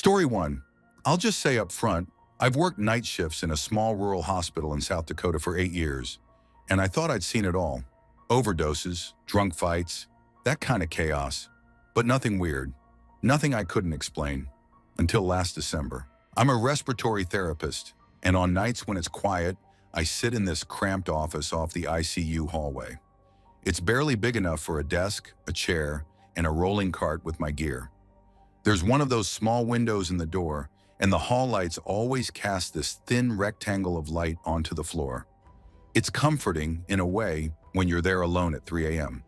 Story 1. I'll just say up front, I've worked night shifts in a small rural hospital in South Dakota for 8 years, and I thought I'd seen it all. Overdoses, drunk fights, that kind of chaos. But nothing weird. Nothing I couldn't explain. Until last December. I'm a respiratory therapist, and on nights when it's quiet, I sit in this cramped office off the ICU hallway. It's barely big enough for a desk, a chair, and a rolling cart with my gear. There's one of those small windows in the door, and the hall lights always cast this thin rectangle of light onto the floor. It's comforting, in a way, when you're there alone at 3 a.m.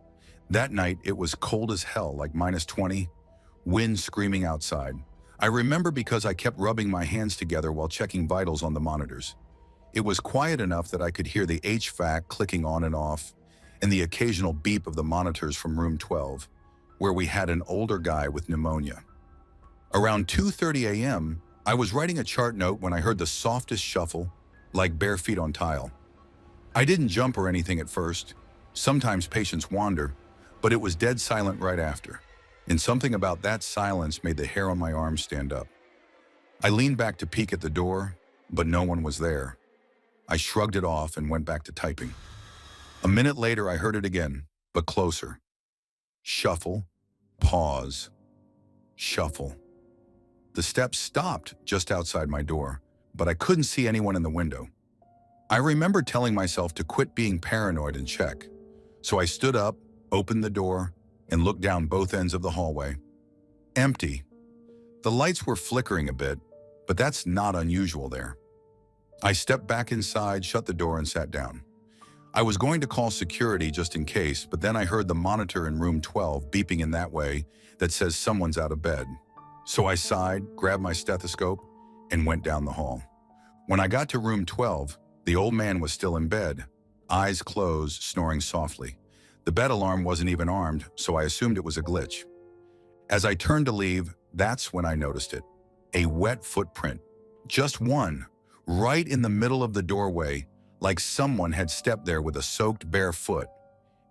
That night, it was cold as hell, like -20, wind screaming outside. I remember because I kept rubbing my hands together while checking vitals on the monitors. It was quiet enough that I could hear the HVAC clicking on and off, and the occasional beep of the monitors from room 12, where we had an older guy with pneumonia. Around 2:30 a.m., I was writing a chart note when I heard the softest shuffle, like bare feet on tile. I didn't jump or anything at first. Sometimes patients wander, but it was dead silent right after. And something about that silence made the hair on my arm stand up. I leaned back to peek at the door, but no one was there. I shrugged it off and went back to typing. A minute later, I heard it again, but closer. Shuffle, pause, shuffle. The steps stopped just outside my door, but I couldn't see anyone in the window. I remember telling myself to quit being paranoid and check. So I stood up, opened the door, and looked down both ends of the hallway. Empty. The lights were flickering a bit, but that's not unusual there. I stepped back inside, shut the door, and sat down. I was going to call security just in case, but then I heard the monitor in room 12 beeping in that way that says someone's out of bed. So I sighed, grabbed my stethoscope, and went down the hall. When I got to room 12, the old man was still in bed, eyes closed, snoring softly. The bed alarm wasn't even armed, so I assumed it was a glitch. As I turned to leave, that's when I noticed it. A wet footprint. Just one, right in the middle of the doorway, like someone had stepped there with a soaked bare foot.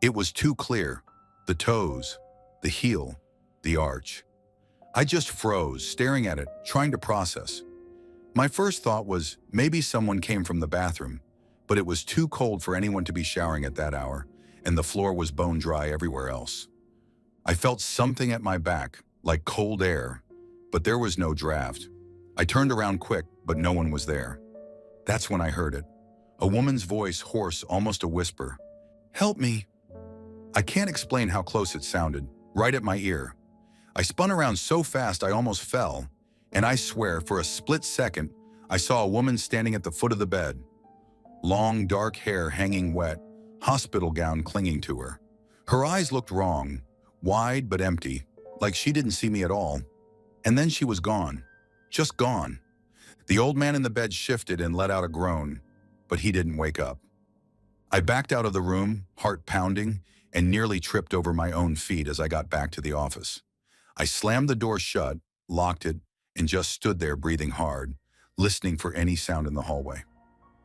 It was too clear. The toes, the heel, the arch. I just froze, staring at it, trying to process. My first thought was maybe someone came from the bathroom, but it was too cold for anyone to be showering at that hour, and the floor was bone dry everywhere else. I felt something at my back, like cold air, but there was no draft. I turned around quick, but no one was there. That's when I heard it. A woman's voice, hoarse, almost a whisper. "Help me." I can't explain how close it sounded, right at my ear. I spun around so fast I almost fell, and I swear, for a split second, I saw a woman standing at the foot of the bed. Long, dark hair hanging wet, hospital gown clinging to her. Her eyes looked wrong, wide but empty, like she didn't see me at all. And then she was gone. Just gone. The old man in the bed shifted and let out a groan, but he didn't wake up. I backed out of the room, heart pounding, and nearly tripped over my own feet as I got back to the office. I slammed the door shut, locked it, and just stood there breathing hard, listening for any sound in the hallway.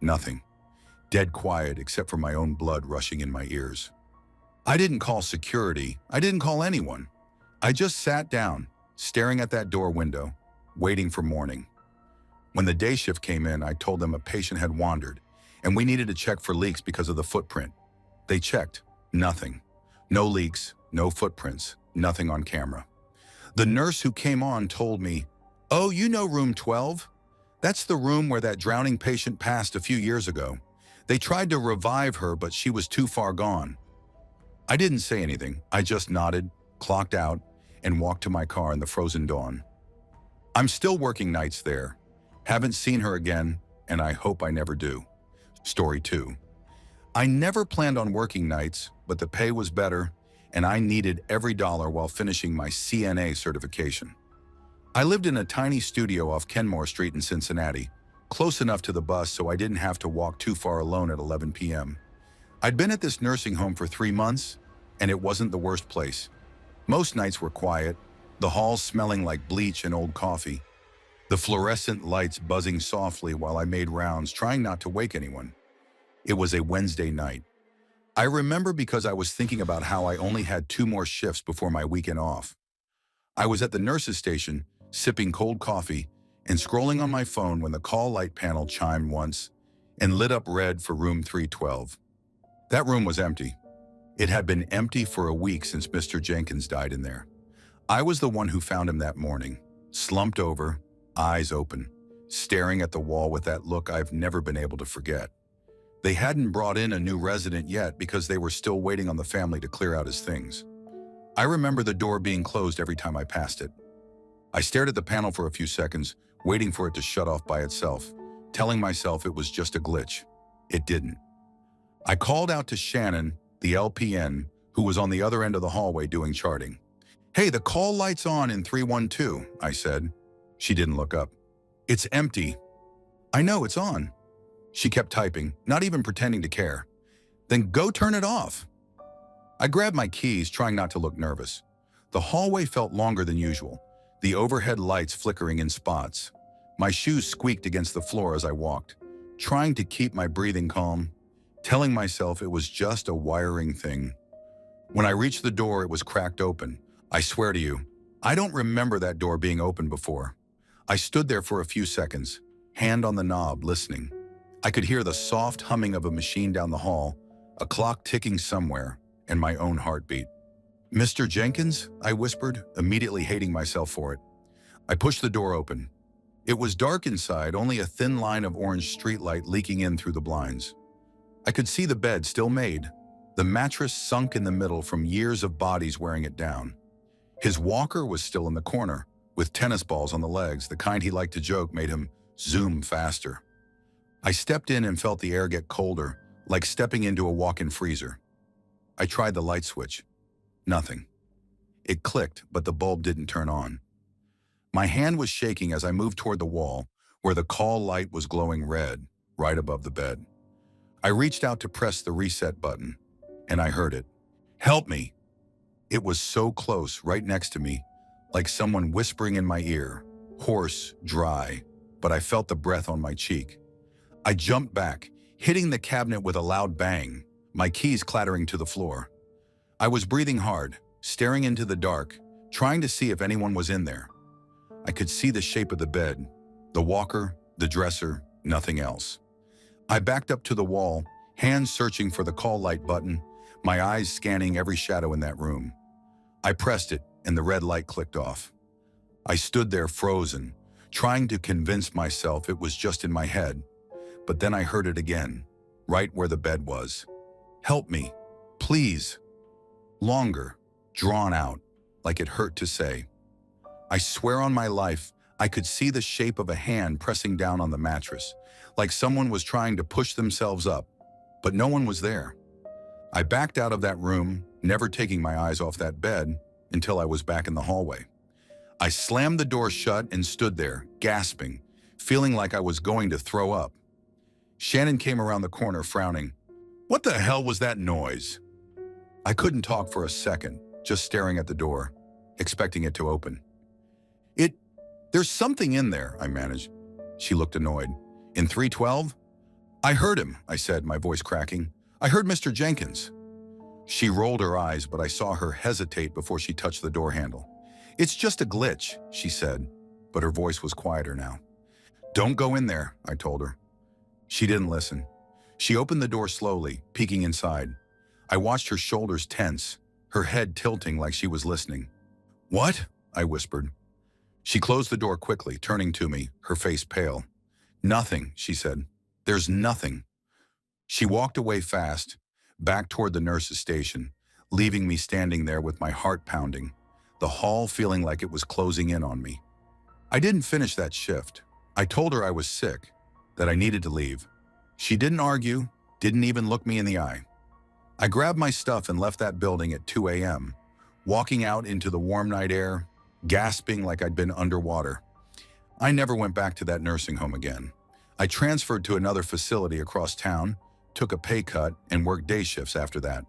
Nothing. Dead quiet except for my own blood rushing in my ears. I didn't call security. I didn't call anyone. I just sat down, staring at that door window, waiting for morning. When the day shift came in, I told them a patient had wandered, and we needed to check for leaks because of the footprint. They checked. Nothing. No leaks, no footprints, nothing on camera. The nurse who came on told me, "Oh, you know room 12? That's the room where that drowning patient passed a few years ago. They tried to revive her, but she was too far gone." I didn't say anything. I just nodded, clocked out, and walked to my car in the frozen dawn. I'm still working nights there. Haven't seen her again, and I hope I never do. Story 2. I never planned on working nights, but the pay was better, and I needed every dollar while finishing my CNA certification. I lived in a tiny studio off Kenmore Street in Cincinnati, close enough to the bus so I didn't have to walk too far alone at 11 p.m. I'd been at this nursing home for 3 months, and it wasn't the worst place. Most nights were quiet, the halls smelling like bleach and old coffee, the fluorescent lights buzzing softly while I made rounds, trying not to wake anyone. It was a Wednesday night. I remember because I was thinking about how I only had 2 more shifts before my weekend off. I was at the nurse's station, sipping cold coffee and scrolling on my phone when the call light panel chimed once and lit up red for room 312. That room was empty. It had been empty for a week since Mr. Jenkins died in there. I was the one who found him that morning, slumped over, eyes open, staring at the wall with that look I've never been able to forget. They hadn't brought in a new resident yet because they were still waiting on the family to clear out his things. I remember the door being closed every time I passed it. I stared at the panel for a few seconds, waiting for it to shut off by itself, telling myself it was just a glitch. It didn't. I called out to Shannon, the LPN, who was on the other end of the hallway doing charting. "Hey, the call light's on in 312, I said. She didn't look up. "It's empty." "I know, it's on." She kept typing, not even pretending to care. "Then go turn it off." I grabbed my keys, trying not to look nervous. The hallway felt longer than usual, the overhead lights flickering in spots. My shoes squeaked against the floor as I walked, trying to keep my breathing calm, telling myself it was just a wiring thing. When I reached the door, it was cracked open. I swear to you, I don't remember that door being open before. I stood there for a few seconds, hand on the knob, listening. I could hear the soft humming of a machine down the hall, a clock ticking somewhere, and my own heartbeat. "Mr. Jenkins?" I whispered, immediately hating myself for it. I pushed the door open. It was dark inside, only a thin line of orange streetlight leaking in through the blinds. I could see the bed still made, the mattress sunk in the middle from years of bodies wearing it down. His walker was still in the corner, with tennis balls on the legs, the kind he liked to joke made him zoom faster. I stepped in and felt the air get colder, like stepping into a walk-in freezer. I tried the light switch. Nothing. It clicked, but the bulb didn't turn on. My hand was shaking as I moved toward the wall, where the call light was glowing red, right above the bed. I reached out to press the reset button, and I heard it. "Help me!" It was so close, right next to me, like someone whispering in my ear, hoarse, dry, but I felt the breath on my cheek. I jumped back, hitting the cabinet with a loud bang, my keys clattering to the floor. I was breathing hard, staring into the dark, trying to see if anyone was in there. I could see the shape of the bed, the walker, the dresser, nothing else. I backed up to the wall, hands searching for the call light button, my eyes scanning every shadow in that room. I pressed it, and the red light clicked off. I stood there frozen, trying to convince myself it was just in my head. But then I heard it again, right where the bed was. "Help me, please." Longer, drawn out, like it hurt to say. I swear on my life, I could see the shape of a hand pressing down on the mattress, like someone was trying to push themselves up, but no one was there. I backed out of that room, never taking my eyes off that bed until I was back in the hallway. I slammed the door shut and stood there, gasping, feeling like I was going to throw up. Shannon came around the corner, frowning. "What the hell was that noise?" I couldn't talk for a second, just staring at the door, expecting it to open. There's something in there," I managed. She looked annoyed. "In 312? "I heard him," I said, my voice cracking. "I heard Mr. Jenkins." She rolled her eyes, but I saw her hesitate before she touched the door handle. "It's just a glitch," she said, but her voice was quieter now. "Don't go in there," I told her. She didn't listen. She opened the door slowly, peeking inside. I watched her shoulders tense, her head tilting like she was listening. "What?" I whispered. She closed the door quickly, turning to me, her face pale. "Nothing," she said. "There's nothing." She walked away fast, back toward the nurse's station, leaving me standing there with my heart pounding, the hall feeling like it was closing in on me. I didn't finish that shift. I told her I was sick, that I needed to leave. She didn't argue, didn't even look me in the eye. I grabbed my stuff and left that building at 2 a.m., walking out into the warm night air, gasping like I'd been underwater. I never went back to that nursing home again. I transferred to another facility across town, took a pay cut, and worked day shifts after that.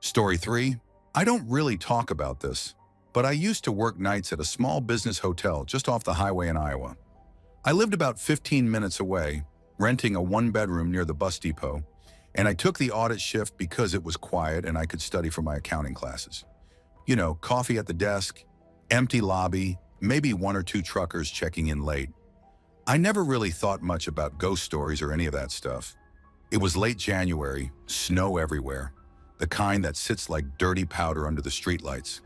Story 3. I don't really talk about this, but I used to work nights at a small business hotel just off the highway in Iowa. I lived about 15 minutes away, renting a one-bedroom near the bus depot, and I took the audit shift because it was quiet and I could study for my accounting classes. You know, coffee at the desk, empty lobby, maybe one or two truckers checking in late. I never really thought much about ghost stories or any of that stuff. It was late January, snow everywhere, the kind that sits like dirty powder under the streetlights.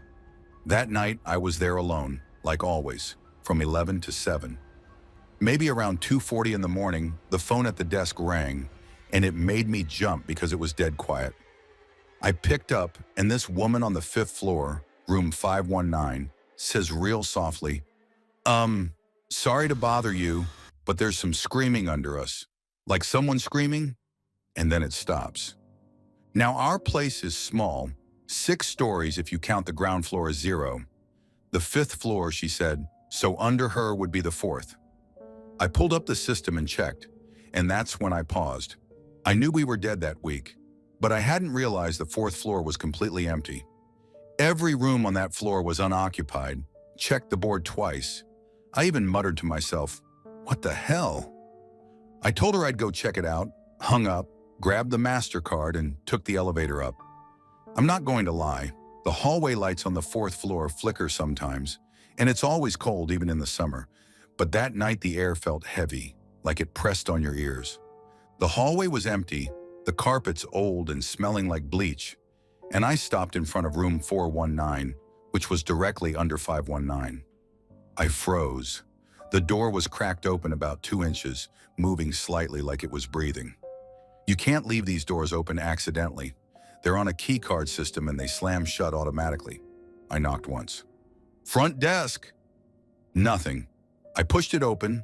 That night, I was there alone, like always, from 11 to 7. Maybe around 2:40 in the morning, the phone at the desk rang, and it made me jump because it was dead quiet. I picked up, and this woman on the 5th floor, room 519, says real softly, sorry to bother you, but there's some screaming under us. Like someone screaming, and then it stops. Now, our place is small, 6 stories if you count the ground floor as 0. The 5th floor, she said, so under her would be the 4th. I pulled up the system and checked, and that's when I paused. I knew we were dead that week, but I hadn't realized the 4th floor was completely empty. Every room on that floor was unoccupied. Checked the board twice. I even muttered to myself, what the hell? I told her I'd go check it out, hung up, grabbed the MasterCard, and took the elevator up. I'm not going to lie, the hallway lights on the 4th floor flicker sometimes, and it's always cold even in the summer. But that night the air felt heavy, like it pressed on your ears. The hallway was empty, the carpets old and smelling like bleach, and I stopped in front of room 419, which was directly under 519. I froze. The door was cracked open about 2 inches, moving slightly like it was breathing. You can't leave these doors open accidentally. They're on a key card system and they slam shut automatically. I knocked once. Front desk! Nothing. I pushed it open,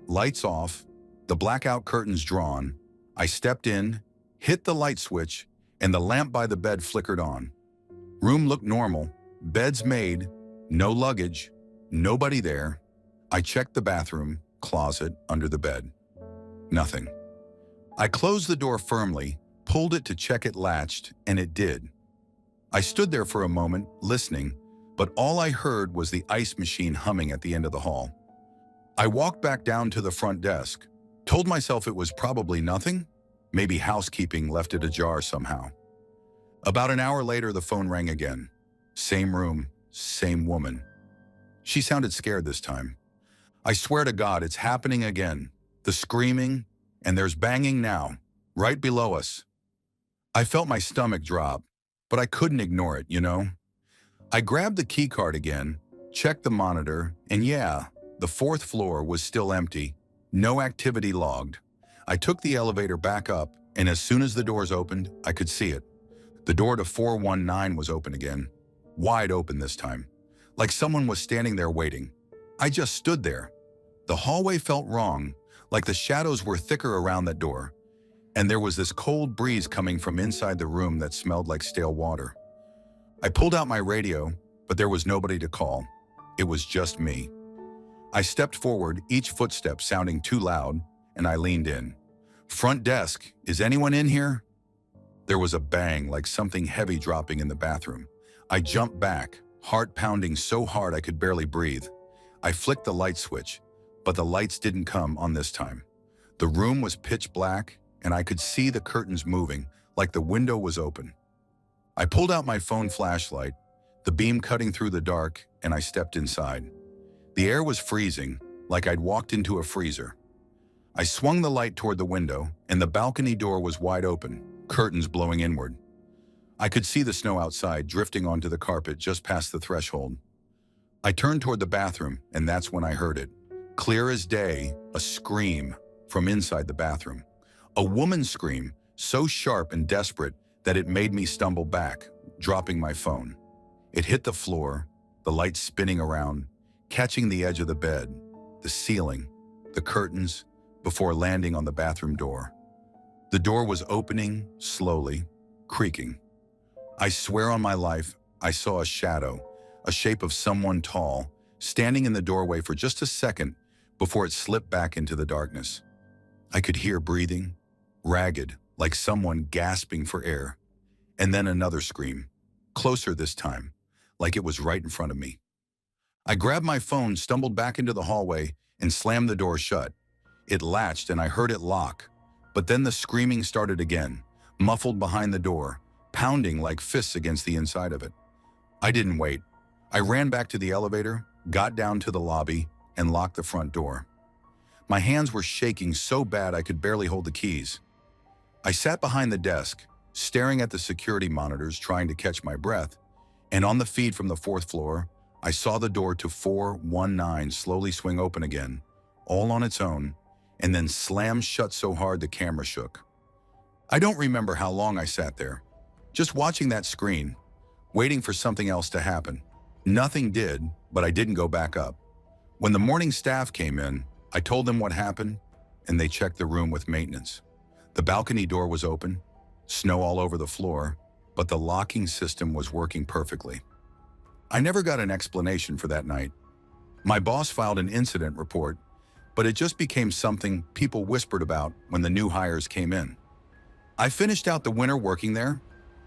lights off, the blackout curtains drawn. I stepped in, hit the light switch, and the lamp by the bed flickered on. Room looked normal, beds made, no luggage, nobody there. I checked the bathroom, closet, under the bed. Nothing. I closed the door firmly, pulled it to check it latched, and it did. I stood there for a moment, listening, but all I heard was the ice machine humming at the end of the hall. I walked back down to the front desk, told myself it was probably nothing, maybe housekeeping left it ajar somehow. About an hour later, the phone rang again. Same room, same woman. She sounded scared this time. I swear to God, it's happening again. The screaming, and there's banging now, right below us. I felt my stomach drop, but I couldn't ignore it, you know? I grabbed the key card again, checked the monitor, and yeah, the 4th floor was still empty, no activity logged. I took the elevator back up, and as soon as the doors opened, I could see it. The door to 419 was open again, wide open this time, like someone was standing there waiting. I just stood there. The hallway felt wrong, like the shadows were thicker around that door, and there was this cold breeze coming from inside the room that smelled like stale water. I pulled out my radio, but there was nobody to call. It was just me. I stepped forward, each footstep sounding too loud, and I leaned in. Front desk, is anyone in here? There was a bang, like something heavy dropping in the bathroom. I jumped back, heart pounding so hard I could barely breathe. I flicked the light switch, but the lights didn't come on this time. The room was pitch black, and I could see the curtains moving, like the window was open. I pulled out my phone flashlight, the beam cutting through the dark, and I stepped inside. The air was freezing, like I'd walked into a freezer. I swung the light toward the window, and the balcony door was wide open, curtains blowing inward. I could see the snow outside drifting onto the carpet just past the threshold. I turned toward the bathroom, and that's when I heard it. Clear as day, a scream from inside the bathroom. A woman's scream, so sharp and desperate that it made me stumble back, dropping my phone. It hit the floor, the lights spinning around, catching the edge of the bed, the ceiling, the curtains, before landing on the bathroom door. The door was opening, slowly, creaking. I swear on my life, I saw a shadow, a shape of someone tall, standing in the doorway for just a second before it slipped back into the darkness. I could hear breathing, ragged, like someone gasping for air. And then another scream, closer this time, like it was right in front of me. I grabbed my phone, stumbled back into the hallway, and slammed the door shut. It latched and I heard it lock, but then the screaming started again, muffled behind the door, pounding like fists against the inside of it. I didn't wait. I ran back to the elevator, got down to the lobby, and locked the front door. My hands were shaking so bad I could barely hold the keys. I sat behind the desk, staring at the security monitors trying to catch my breath, and on the feed from the fourth floor, I saw the door to 419 slowly swing open again, all on its own, and then slam shut so hard the camera shook. I don't remember how long I sat there, just watching that screen, waiting for something else to happen. Nothing did, but I didn't go back up. When the morning staff came in, I told them what happened, and they checked the room with maintenance. The balcony door was open, snow all over the floor, but the locking system was working perfectly. I never got an explanation for that night. My boss filed an incident report, but it just became something people whispered about when the new hires came in. I finished out the winter working there,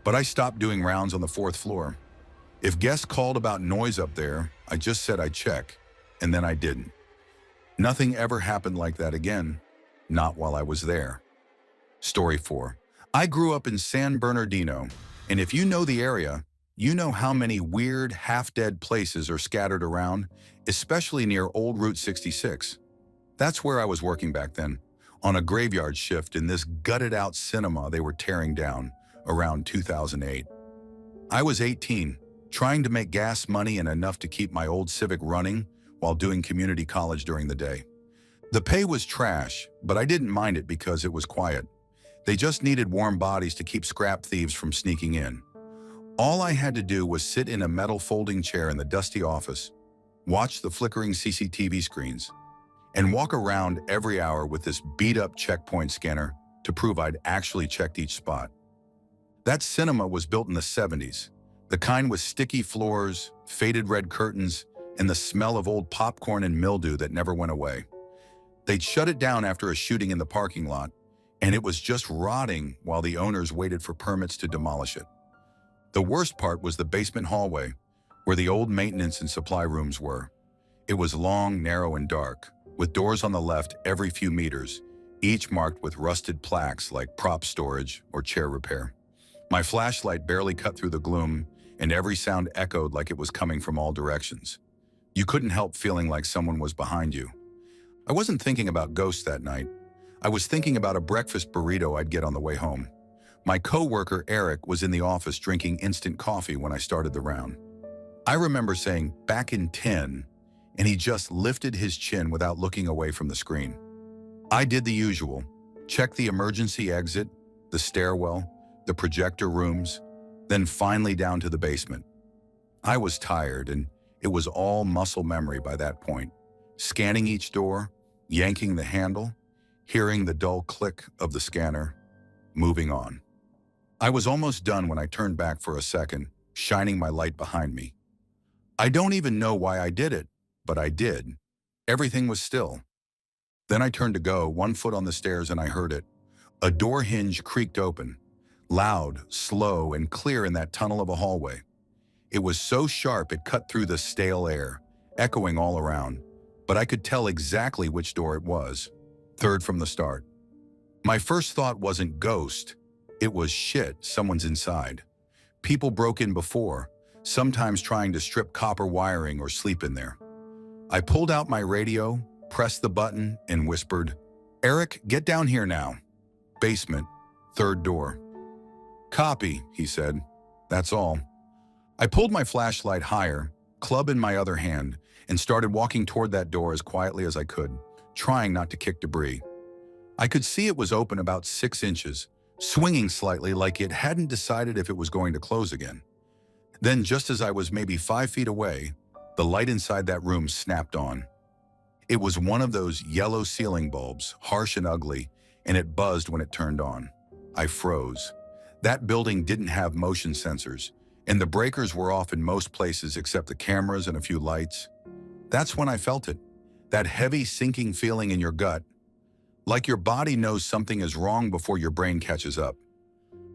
but I stopped doing rounds on the fourth floor. If guests called about noise up there, I just said I'd check, and then I didn't. Nothing ever happened like that again, not while I was there. Story 4. I grew up in San Bernardino, and if you know the area, you know how many weird, half-dead places are scattered around, especially near Old Route 66. That's where I was working back then, on a graveyard shift in this gutted-out cinema they were tearing down around 2008. I was 18, trying to make gas money and enough to keep my old Civic running while doing community college during the day. The pay was trash, but I didn't mind it because it was quiet. They just needed warm bodies to keep scrap thieves from sneaking in. All I had to do was sit in a metal folding chair in the dusty office, watch the flickering CCTV screens, and walk around every hour with this beat-up checkpoint scanner to prove I'd actually checked each spot. That cinema was built in the 70s, the kind with sticky floors, faded red curtains, and the smell of old popcorn and mildew that never went away. They'd shut it down after a shooting in the parking lot, and it was just rotting while the owners waited for permits to demolish it. The worst part was the basement hallway, where the old maintenance and supply rooms were. It was long, narrow, and dark, with doors on the left every few meters, each marked with rusted plaques like prop storage or chair repair. My flashlight barely cut through the gloom, and every sound echoed like it was coming from all directions. You couldn't help feeling like someone was behind you. I wasn't thinking about ghosts that night. I was thinking about a breakfast burrito I'd get on the way home. My co-worker Eric was in the office drinking instant coffee when I started the round. I remember saying, "Back in 10, and he just lifted his chin without looking away from the screen. I did the usual, checked the emergency exit, the stairwell, the projector rooms, then finally down to the basement. I was tired, and it was all muscle memory by that point, scanning each door, yanking the handle, hearing the dull click of the scanner, moving on. I was almost done when I turned back for a second, shining my light behind me. I don't even know why I did it, but I did. Everything was still. Then I turned to go, one foot on the stairs, and I heard it. A door hinge creaked open, loud, slow, and clear in that tunnel of a hallway. It was so sharp it cut through the stale air, echoing all around, but I could tell exactly which door it was, third from the start. My first thought wasn't ghost, it was shit, someone's inside. People broke in before, sometimes trying to strip copper wiring or sleep in there. I pulled out my radio, pressed the button, and whispered, "Eric, get down here now." Basement, third door. "Copy," he said. "That's all." I pulled my flashlight higher, club in my other hand, and started walking toward that door as quietly as I could, trying not to kick debris. I could see it was open about 6 inches, swinging slightly like it hadn't decided if it was going to close again. Then, just as I was maybe 5 feet away, the light inside that room snapped on. It was one of those yellow ceiling bulbs, harsh and ugly, and it buzzed when it turned on. I froze. That building didn't have motion sensors, and the breakers were off in most places except the cameras and a few lights. That's when I felt it, that heavy sinking feeling in your gut, like your body knows something is wrong before your brain catches up.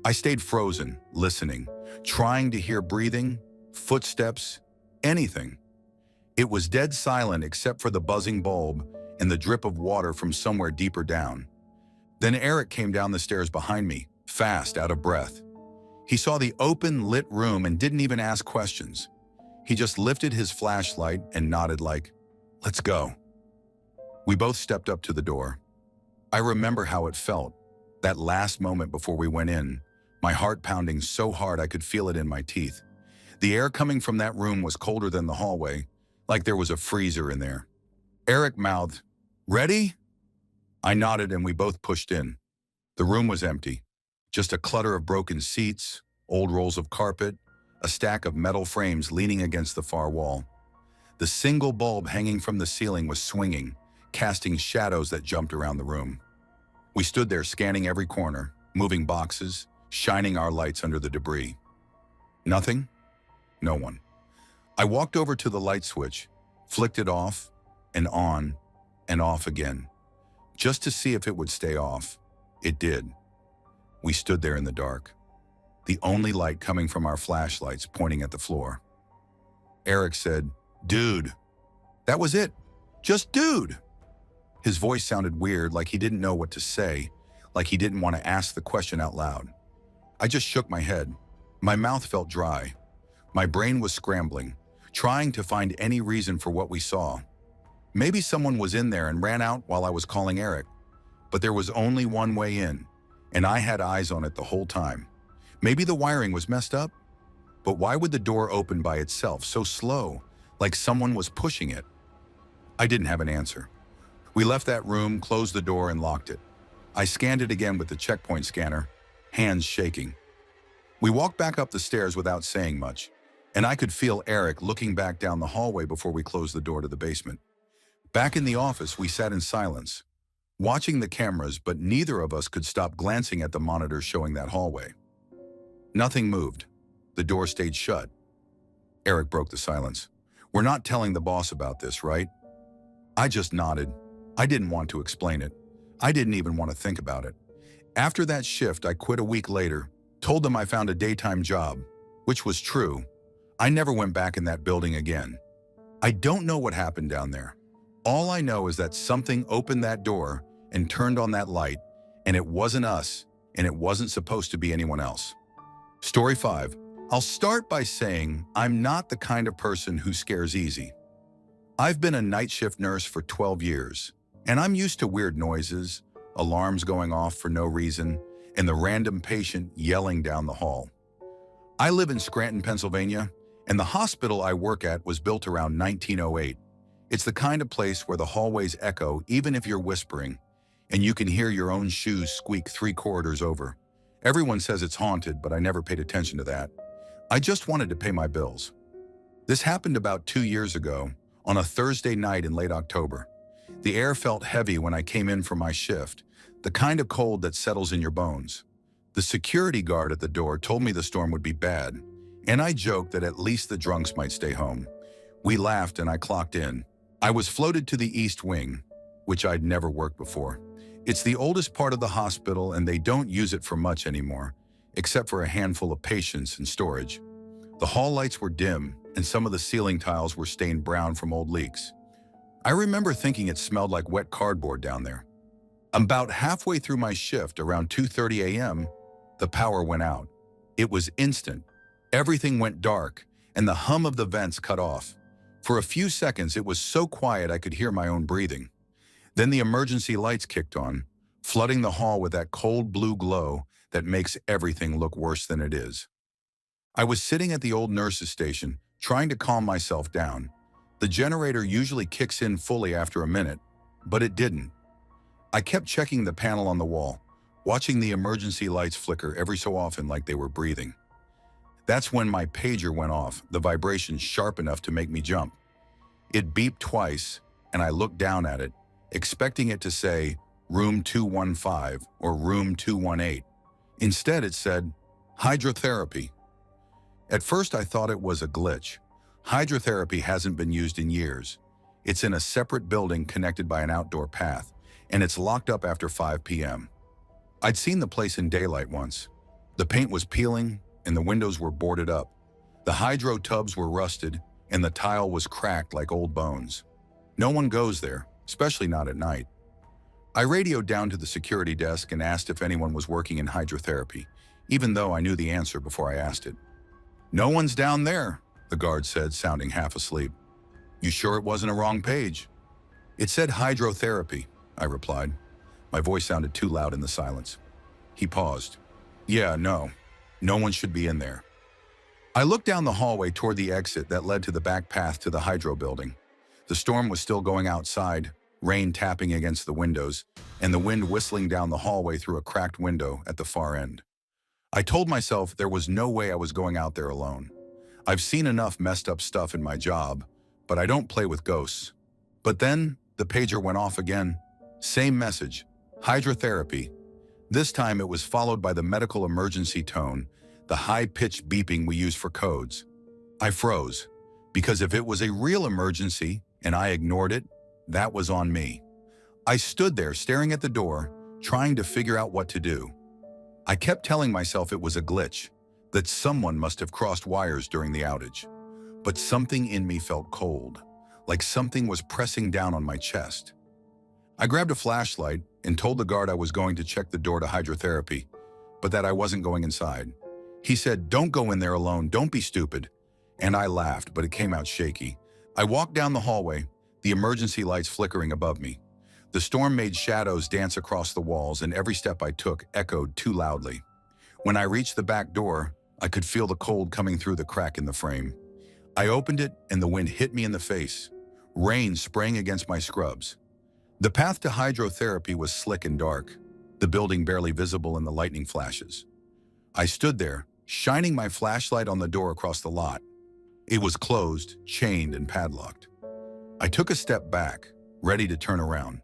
I stayed frozen, listening, trying to hear breathing, footsteps, anything. It was dead silent except for the buzzing bulb and the drip of water from somewhere deeper down. Then Eric came down the stairs behind me, fast, out of breath. He saw the open, lit room and didn't even ask questions. He just lifted his flashlight and nodded like, "Let's go." We both stepped up to the door. I remember how it felt, that last moment before we went in, my heart pounding so hard I could feel it in my teeth. The air coming from that room was colder than the hallway, like there was a freezer in there. Eric mouthed, "Ready?" I nodded and we both pushed in. The room was empty. Just a clutter of broken seats, old rolls of carpet, a stack of metal frames leaning against the far wall. The single bulb hanging from the ceiling was swinging, casting shadows that jumped around the room. We stood there scanning every corner, moving boxes, shining our lights under the debris. Nothing? No one. I walked over to the light switch, flicked it off, and on, and off again, just to see if it would stay off. It did. We stood there in the dark, the only light coming from our flashlights pointing at the floor. Eric said, "Dude." That was it. Just dude. His voice sounded weird, like he didn't know what to say, like he didn't want to ask the question out loud. I just shook my head. My mouth felt dry. My brain was scrambling, trying to find any reason for what we saw. Maybe someone was in there and ran out while I was calling Eric. But there was only one way in, and I had eyes on it the whole time. Maybe the wiring was messed up? But why would the door open by itself, so slow, like someone was pushing it? I didn't have an answer. We left that room, closed the door, and locked it. I scanned it again with the checkpoint scanner, hands shaking. We walked back up the stairs without saying much, and I could feel Eric looking back down the hallway before we closed the door to the basement. Back in the office, we sat in silence, watching the cameras, but neither of us could stop glancing at the monitor showing that hallway. Nothing moved. The door stayed shut. Eric broke the silence. "We're not telling the boss about this, right?" I just nodded. I didn't want to explain it. I didn't even want to think about it. After that shift, I quit a week later, told them I found a daytime job, which was true. I never went back in that building again. I don't know what happened down there. All I know is that something opened that door and turned on that light, and it wasn't us, and it wasn't supposed to be anyone else. Story 5. I'll start by saying I'm not the kind of person who scares easy. I've been a night shift nurse for 12 years, and I'm used to weird noises, alarms going off for no reason, and the random patient yelling down the hall. I live in Scranton, Pennsylvania, and the hospital I work at was built around 1908. It's the kind of place where the hallways echo even if you're whispering, and you can hear your own shoes squeak 3 corridors over. Everyone says it's haunted, but I never paid attention to that. I just wanted to pay my bills. This happened about 2 years ago, on a Thursday night in late October. The air felt heavy when I came in for my shift, the kind of cold that settles in your bones. The security guard at the door told me the storm would be bad, and I joked that at least the drunks might stay home. We laughed and I clocked in. I was floated to the East Wing, which I'd never worked before. It's the oldest part of the hospital and they don't use it for much anymore, except for a handful of patients and storage. The hall lights were dim and some of the ceiling tiles were stained brown from old leaks. I remember thinking it smelled like wet cardboard down there. About halfway through my shift, around 2:30 a.m., the power went out. It was instant. Everything went dark and the hum of the vents cut off. For a few seconds, it was so quiet I could hear my own breathing. Then the emergency lights kicked on, flooding the hall with that cold blue glow that makes everything look worse than it is. I was sitting at the old nurse's station, trying to calm myself down. The generator usually kicks in fully after a minute, but it didn't. I kept checking the panel on the wall, watching the emergency lights flicker every so often like they were breathing. That's when my pager went off, the vibration sharp enough to make me jump. It beeped twice, and I looked down at it, expecting it to say room 215 or room 218. Instead, it said hydrotherapy. At first, I thought it was a glitch. Hydrotherapy hasn't been used in years. It's in a separate building connected by an outdoor path, and it's locked up after 5 p.m. I'd seen the place in daylight once. The paint was peeling, and the windows were boarded up. The hydro tubs were rusted, and the tile was cracked like old bones. No one goes there, especially not at night. I radioed down to the security desk and asked if anyone was working in hydrotherapy, even though I knew the answer before I asked it. "No one's down there," the guard said, sounding half asleep. You sure it wasn't a wrong page? It said hydrotherapy, I replied. My voice sounded too loud in the silence. He paused. Yeah, no. No one should be in there. I looked down the hallway toward the exit that led to the back path to the hydro building. The storm was still going outside, rain tapping against the windows, and the wind whistling down the hallway through a cracked window at the far end. I told myself there was no way I was going out there alone. I've seen enough messed up stuff in my job, but I don't play with ghosts. But then, the pager went off again. Same message, hydrotherapy. This time it was followed by the medical emergency tone, the high-pitched beeping we use for codes. I froze, because if it was a real emergency and I ignored it, that was on me. I stood there staring at the door, trying to figure out what to do. I kept telling myself it was a glitch, that someone must have crossed wires during the outage. But something in me felt cold, like something was pressing down on my chest. I grabbed a flashlight and told the guard I was going to check the door to hydrotherapy, but that I wasn't going inside. He said, "Don't go in there alone, don't be stupid." And I laughed, but it came out shaky. I walked down the hallway, the emergency lights flickering above me. The storm made shadows dance across the walls, and every step I took echoed too loudly. When I reached the back door, I could feel the cold coming through the crack in the frame. I opened it, and the wind hit me in the face. Rain spraying against my scrubs. The path to hydrotherapy was slick and dark, the building barely visible in the lightning flashes. I stood there, shining my flashlight on the door across the lot. It was closed, chained, and padlocked. I took a step back, ready to turn around.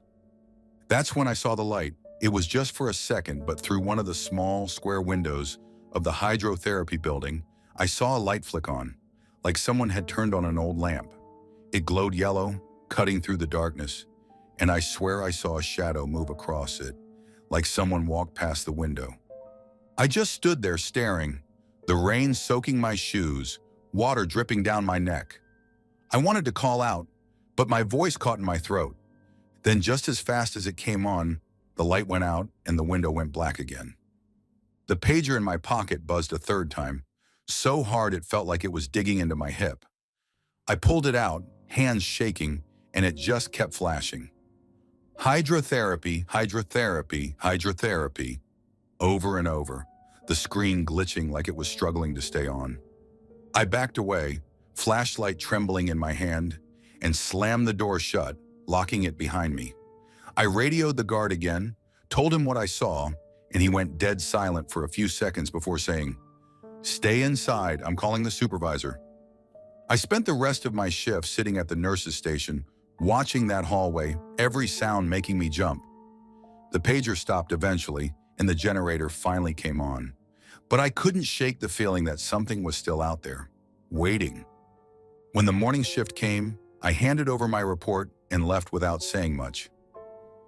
That's when I saw the light. It was just for a second, but through one of the small, square windows of the hydrotherapy building, I saw a light flick on, like someone had turned on an old lamp. It glowed yellow, cutting through the darkness, and I swear I saw a shadow move across it, like someone walked past the window. I just stood there staring, the rain soaking my shoes, water dripping down my neck. I wanted to call out, but my voice caught in my throat. Then just as fast as it came on, the light went out and the window went black again. The pager in my pocket buzzed a third time, so hard it felt like it was digging into my hip. I pulled it out, hands shaking, and it just kept flashing. Hydrotherapy, hydrotherapy, hydrotherapy. Over and over, the screen glitching like it was struggling to stay on. I backed away, flashlight trembling in my hand, and slammed the door shut, locking it behind me. I radioed the guard again, told him what I saw, and he went dead silent for a few seconds before saying, "Stay inside, I'm calling the supervisor." I spent the rest of my shift sitting at the nurse's station, watching that hallway, every sound making me jump. The pager stopped eventually, and the generator finally came on. But I couldn't shake the feeling that something was still out there, waiting. When the morning shift came, I handed over my report and left without saying much.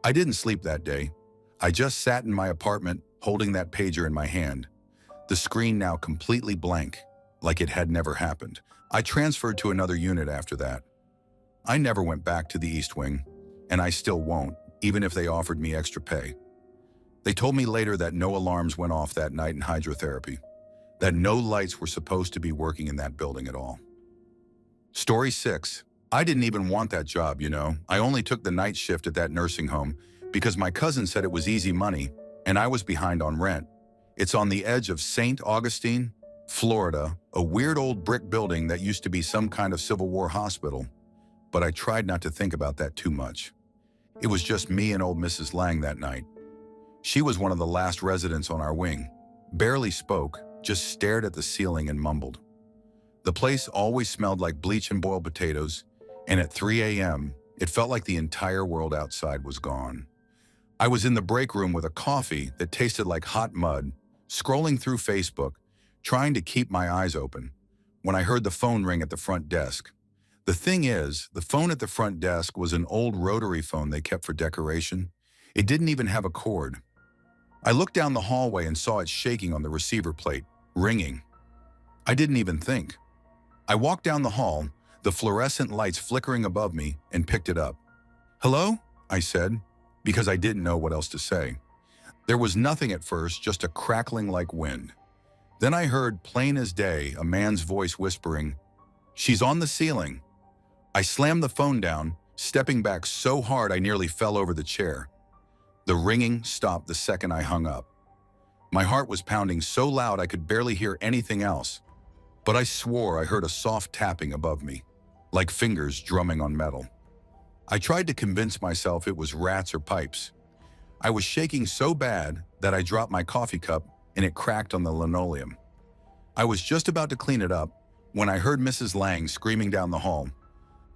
I didn't sleep that day. I just sat in my apartment, holding that pager in my hand, the screen now completely blank, like it had never happened. I transferred to another unit after that. I never went back to the East Wing, and I still won't, even if they offered me extra pay. They told me later that no alarms went off that night in hydrotherapy, that no lights were supposed to be working in that building at all. Story 6. I didn't even want that job, you know. I only took the night shift at that nursing home because my cousin said it was easy money and I was behind on rent. It's on the edge of St. Augustine, Florida, a weird old brick building that used to be some kind of Civil War hospital. But I tried not to think about that too much. It was just me and old Mrs. Lang that night. She was one of the last residents on our wing, barely spoke, just stared at the ceiling and mumbled. The place always smelled like bleach and boiled potatoes, and at 3 a.m., it felt like the entire world outside was gone. I was in the break room with a coffee that tasted like hot mud, scrolling through Facebook, trying to keep my eyes open, when I heard the phone ring at the front desk. The thing is, the phone at the front desk was an old rotary phone they kept for decoration. It didn't even have a cord. I looked down the hallway and saw it shaking on the receiver plate, ringing. I didn't even think. I walked down the hall, the fluorescent lights flickering above me, and picked it up. "Hello?" I said, because I didn't know what else to say. There was nothing at first, just a crackling like wind. Then I heard, plain as day, a man's voice whispering, She's on the ceiling. I slammed the phone down, stepping back so hard I nearly fell over the chair. The ringing stopped the second I hung up. My heart was pounding so loud I could barely hear anything else, but I swore I heard a soft tapping above me, like fingers drumming on metal. I tried to convince myself it was rats or pipes. I was shaking so bad that I dropped my coffee cup and it cracked on the linoleum. I was just about to clean it up when I heard Mrs. Lang screaming down the hall.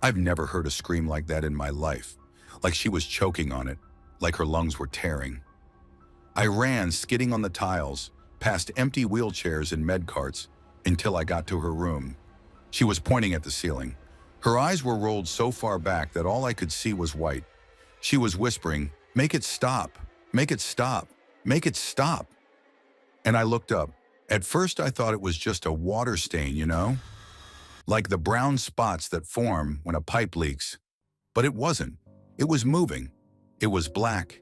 I've never heard a scream like that in my life, like she was choking on it, like her lungs were tearing. I ran, skidding on the tiles, past empty wheelchairs and med carts, until I got to her room. She was pointing at the ceiling. Her eyes were rolled so far back that all I could see was white. She was whispering, "Make it stop, make it stop, make it stop." And I looked up. At first I thought it was just a water stain, like the brown spots that form when a pipe leaks. But it wasn't. It was moving. It was black,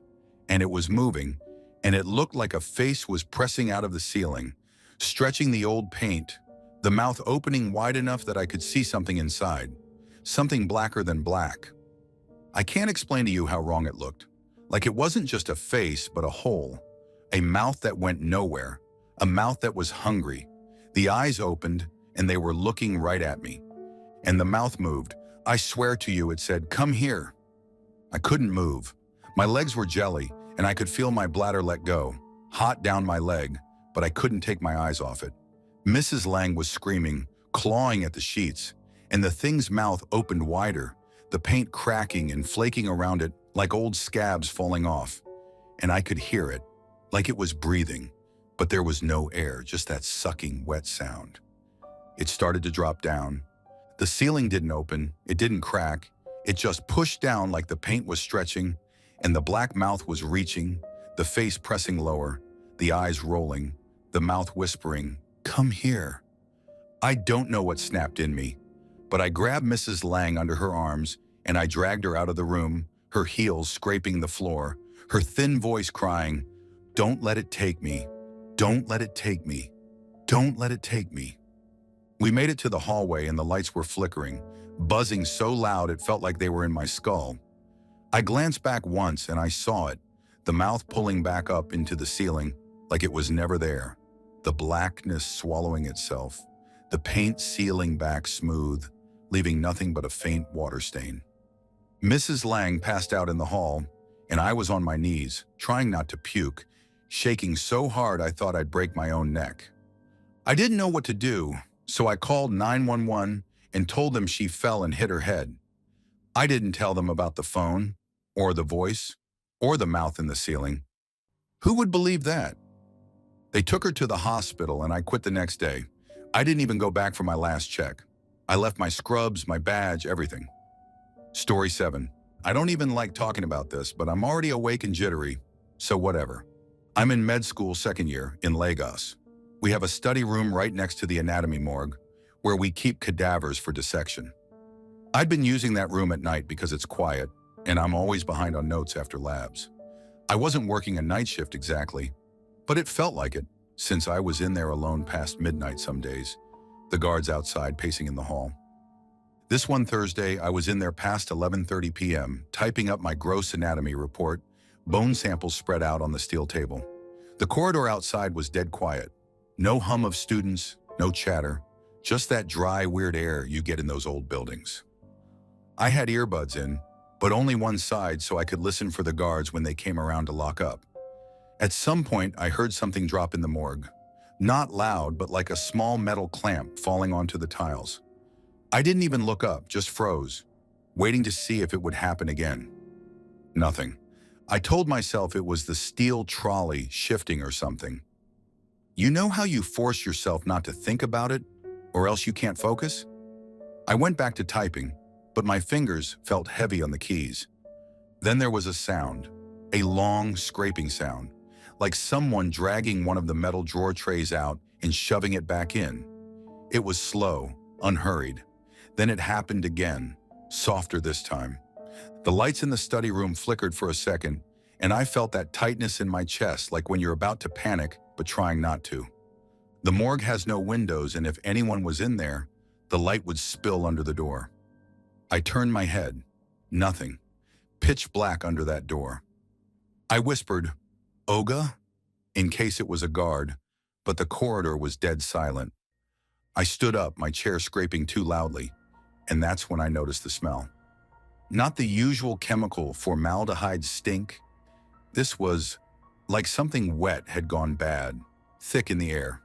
and it was moving, and it looked like a face was pressing out of the ceiling, stretching the old paint, the mouth opening wide enough that I could see something inside, something blacker than black. I can't explain to you how wrong it looked. Like it wasn't just a face, but a hole, a mouth that went nowhere, a mouth that was hungry. The eyes opened, and they were looking right at me. And the mouth moved. I swear to you, it said, "Come here." I couldn't move. My legs were jelly, and I could feel my bladder let go, hot down my leg, but I couldn't take my eyes off it. Mrs. Lang was screaming, clawing at the sheets, and the thing's mouth opened wider, the paint cracking and flaking around it like old scabs falling off. And I could hear it, like it was breathing, but there was no air, just that sucking, wet sound. It started to drop down. The ceiling didn't open, it didn't crack, it just pushed down like the paint was stretching, and the black mouth was reaching, the face pressing lower, the eyes rolling, the mouth whispering, "Come here." I don't know what snapped in me, but I grabbed Mrs. Lang under her arms and I dragged her out of the room, her heels scraping the floor, her thin voice crying, "Don't let it take me. Don't let it take me. Don't let it take me." We made it to the hallway and the lights were flickering, buzzing so loud it felt like they were in my skull. I glanced back once and I saw it, the mouth pulling back up into the ceiling like it was never there, the blackness swallowing itself, the paint sealing back smooth, leaving nothing but a faint water stain. Mrs. Lang passed out in the hall, and I was on my knees, trying not to puke, shaking so hard I thought I'd break my own neck. I didn't know what to do, so I called 911 and told them she fell and hit her head. I didn't tell them about the phone, or the voice, or the mouth in the ceiling. Who would believe that? They took her to the hospital and I quit the next day. I didn't even go back for my last check. I left my scrubs, my badge, everything. Story 7. I don't even like talking about this, but I'm already awake and jittery, so whatever. I'm in med school second year in Lagos. We have a study room right next to the anatomy morgue, where we keep cadavers for dissection. I'd been using that room at night because it's quiet, and I'm always behind on notes after labs. I wasn't working a night shift exactly, but it felt like it, since I was in there alone past midnight some days, the guards outside pacing in the hall. This one Thursday, I was in there past 11:30 p.m., typing up my gross anatomy report, bone samples spread out on the steel table. The corridor outside was dead quiet. No hum of students, no chatter, just that dry, weird air you get in those old buildings. I had earbuds in, but only one side so I could listen for the guards when they came around to lock up. At some point, I heard something drop in the morgue. Not loud, but like a small metal clamp falling onto the tiles. I didn't even look up, just froze, waiting to see if it would happen again. Nothing. I told myself it was the steel trolley shifting or something. You know how you force yourself not to think about it, or else you can't focus? I went back to typing, but my fingers felt heavy on the keys. Then there was a sound, a long scraping sound, like someone dragging one of the metal drawer trays out and shoving it back in. It was slow, unhurried. Then it happened again, softer this time. The lights in the study room flickered for a second, and I felt that tightness in my chest like when you're about to panic but trying not to. The morgue has no windows, and if anyone was in there, The light would spill under the door. I turned my head. Nothing. Pitch black under that door. I whispered, "Oga?" in case it was a guard, but the corridor was dead silent. I stood up, my chair scraping too loudly, and that's when I noticed the smell. Not the usual chemical formaldehyde stink. This was like something wet had gone bad, thick in the air.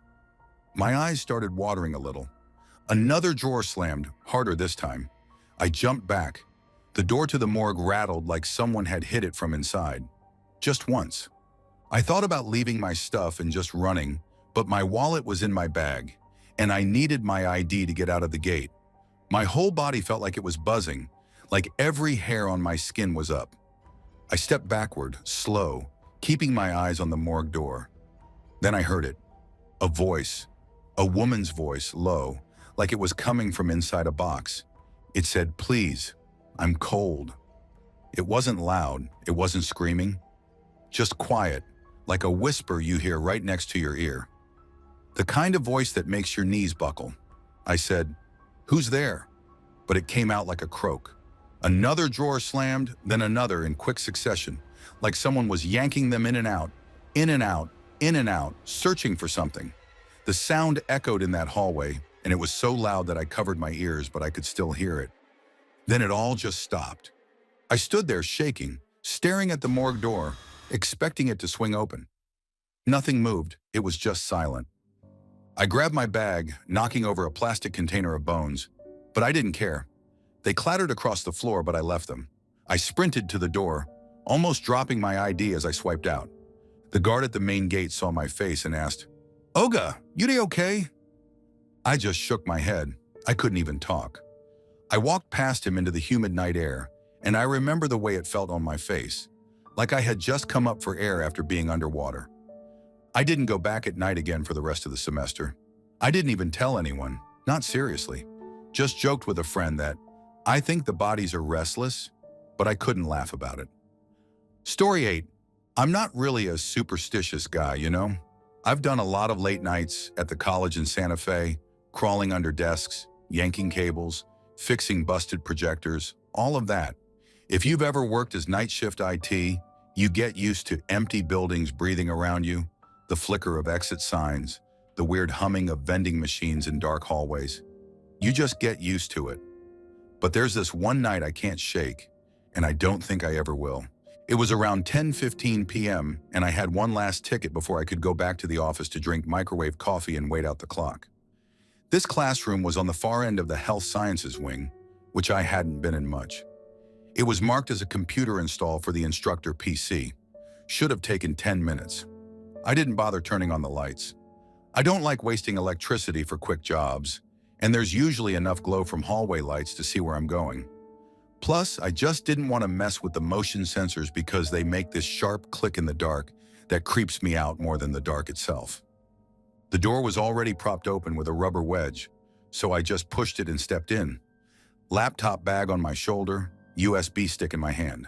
My eyes started watering a little. Another drawer slammed, harder this time. I jumped back. The door to the morgue rattled like someone had hit it from inside. Just once. I thought about leaving my stuff and just running, but my wallet was in my bag, and I needed my ID to get out of the gate. My whole body felt like it was buzzing, like every hair on my skin was up. I stepped backward, slow, keeping my eyes on the morgue door. Then I heard it. A voice. A woman's voice, low, like it was coming from inside a box. It said, "Please, I'm cold." It wasn't loud, it wasn't screaming. Just quiet, like a whisper you hear right next to your ear. The kind of voice that makes your knees buckle. I said, "Who's there?" But it came out like a croak. Another drawer slammed, then another in quick succession, like someone was yanking them in and out, in and out, in and out, searching for something. The sound echoed in that hallway, and it was so loud that I covered my ears, but I could still hear it. Then it all just stopped. I stood there shaking, staring at the morgue door, expecting it to swing open. Nothing moved, it was just silent. I grabbed my bag, knocking over a plastic container of bones, but I didn't care. They clattered across the floor, but I left them. I sprinted to the door, almost dropping my ID as I swiped out. The guard at the main gate saw my face and asked, "Oga, you okay?" I just shook my head. I couldn't even talk. I walked past him into the humid night air, and I remember the way it felt on my face, like I had just come up for air after being underwater. I didn't go back at night again for the rest of the semester. I didn't even tell anyone, not seriously. Just joked with a friend that I think the bodies are restless, but I couldn't laugh about it. Story 8. I'm not really a superstitious guy, you know? I've done a lot of late nights at the college in Santa Fe, crawling under desks, yanking cables, fixing busted projectors, all of that. If you've ever worked as night shift IT, you get used to empty buildings breathing around you, the flicker of exit signs, the weird humming of vending machines in dark hallways. You just get used to it. But there's this one night I can't shake, and I don't think I ever will. It was around 10:15 p.m., and I had one last ticket before I could go back to the office to drink microwave coffee and wait out the clock. This classroom was on the far end of the health sciences wing, which I hadn't been in much. It was marked as a computer install for the instructor PC. Should have taken 10 minutes. I didn't bother turning on the lights. I don't like wasting electricity for quick jobs, and there's usually enough glow from hallway lights to see where I'm going. Plus, I just didn't want to mess with the motion sensors because they make this sharp click in the dark that creeps me out more than the dark itself. The door was already propped open with a rubber wedge, so I just pushed it and stepped in. Laptop bag on my shoulder, USB stick in my hand.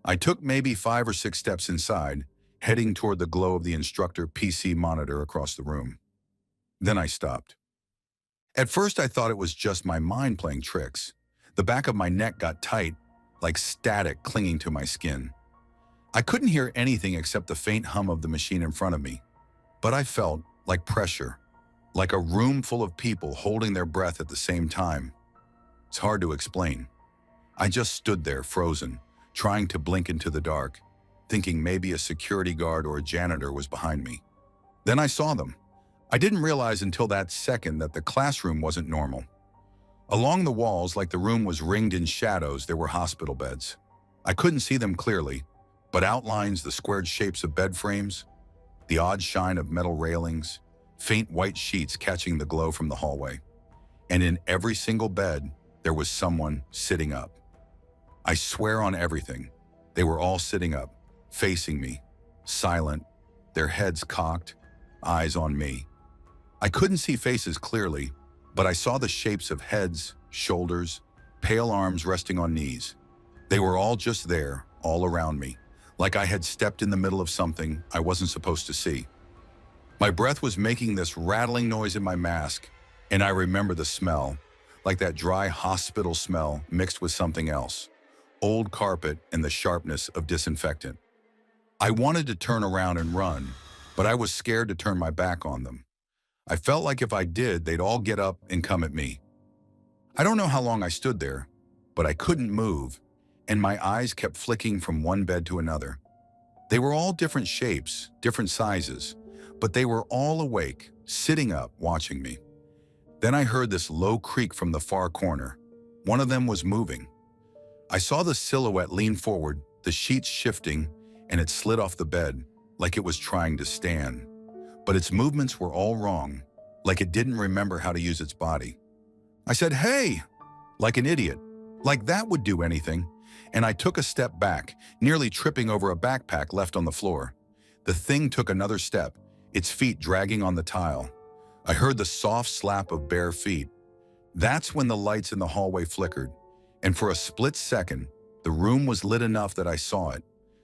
I took maybe 5 or 6 steps inside, heading toward the glow of the instructor PC monitor across the room. Then I stopped. At first I thought it was just my mind playing tricks. The back of my neck got tight, like static clinging to my skin. I couldn't hear anything except the faint hum of the machine in front of me, but I felt like pressure, like a room full of people holding their breath at the same time. It's hard to explain. I just stood there frozen, trying to blink into the dark, thinking maybe a security guard or a janitor was behind me. Then I saw them. I didn't realize until that second that the classroom wasn't normal. Along the walls, like the room was ringed in shadows, there were hospital beds. I couldn't see them clearly, but outlines, the squared shapes of bed frames, the odd shine of metal railings, faint white sheets catching the glow from the hallway. And in every single bed, there was someone sitting up. I swear on everything, they were all sitting up, facing me, silent, their heads cocked, eyes on me. I couldn't see faces clearly, but I saw the shapes of heads, shoulders, pale arms resting on knees. They were all just there, all around me, like I had stepped in the middle of something I wasn't supposed to see. My breath was making this rattling noise in my mask, and I remember the smell, like that dry hospital smell mixed with something else, old carpet and the sharpness of disinfectant. I wanted to turn around and run, but I was scared to turn my back on them. I felt like if I did, they'd all get up and come at me. I don't know how long I stood there, but I couldn't move, and my eyes kept flicking from one bed to another. They were all different shapes, different sizes, but they were all awake, sitting up, watching me. Then I heard this low creak from the far corner. One of them was moving. I saw the silhouette lean forward, the sheets shifting, and it slid off the bed, like it was trying to stand. But its movements were all wrong, like it didn't remember how to use its body. I said, "Hey!" like an idiot, like that would do anything, and I took a step back, nearly tripping over a backpack left on the floor. The thing took another step, its feet dragging on the tile. I heard the soft slap of bare feet. That's when the lights in the hallway flickered, and for a split second, the room was lit enough that I saw it.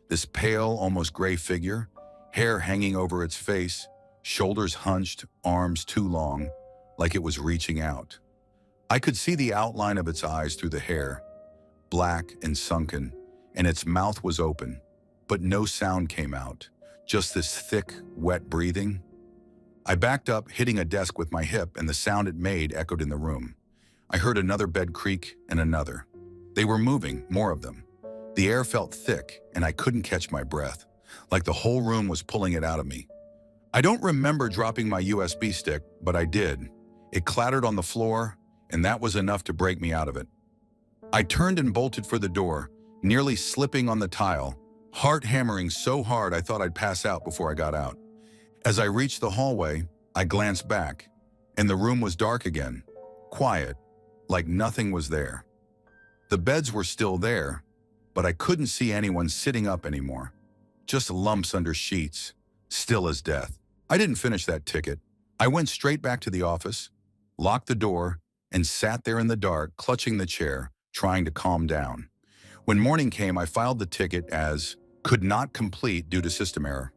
This pale, almost gray figure, hair hanging over its face, shoulders hunched, arms too long, like it was reaching out. I could see the outline of its eyes through the hair, black and sunken, and its mouth was open, but no sound came out, just this thick, wet breathing. I backed up, hitting a desk with my hip, and the sound it made echoed in the room. I heard another bed creak and another. They were moving, more of them. The air felt thick, and I couldn't catch my breath, like the whole room was pulling it out of me. I don't remember dropping my USB stick, but I did. It clattered on the floor, and that was enough to break me out of it. I turned and bolted for the door, nearly slipping on the tile, heart hammering so hard I thought I'd pass out before I got out. As I reached the hallway, I glanced back, and the room was dark again, quiet, like nothing was there. The beds were still there, but I couldn't see anyone sitting up anymore. Just lumps under sheets, still as death. I didn't finish that ticket. I went straight back to the office, locked the door, and sat there in the dark, clutching the chair, trying to calm down. When morning came, I filed the ticket as could not complete due to system error.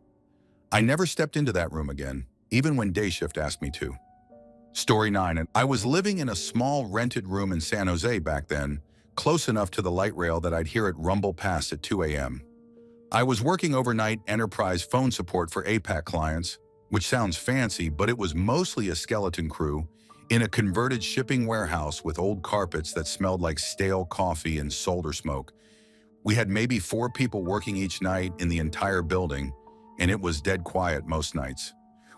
I never stepped into that room again, even when day shift asked me to. Story 9, and I was living in a small rented room in San Jose back then, close enough to the light rail that I'd hear it rumble past at 2 a.m. I was working overnight enterprise phone support for APAC clients, which sounds fancy, but it was mostly a skeleton crew in a converted shipping warehouse with old carpets that smelled like stale coffee and solder smoke. We had maybe 4 people working each night in the entire building, and it was dead quiet most nights.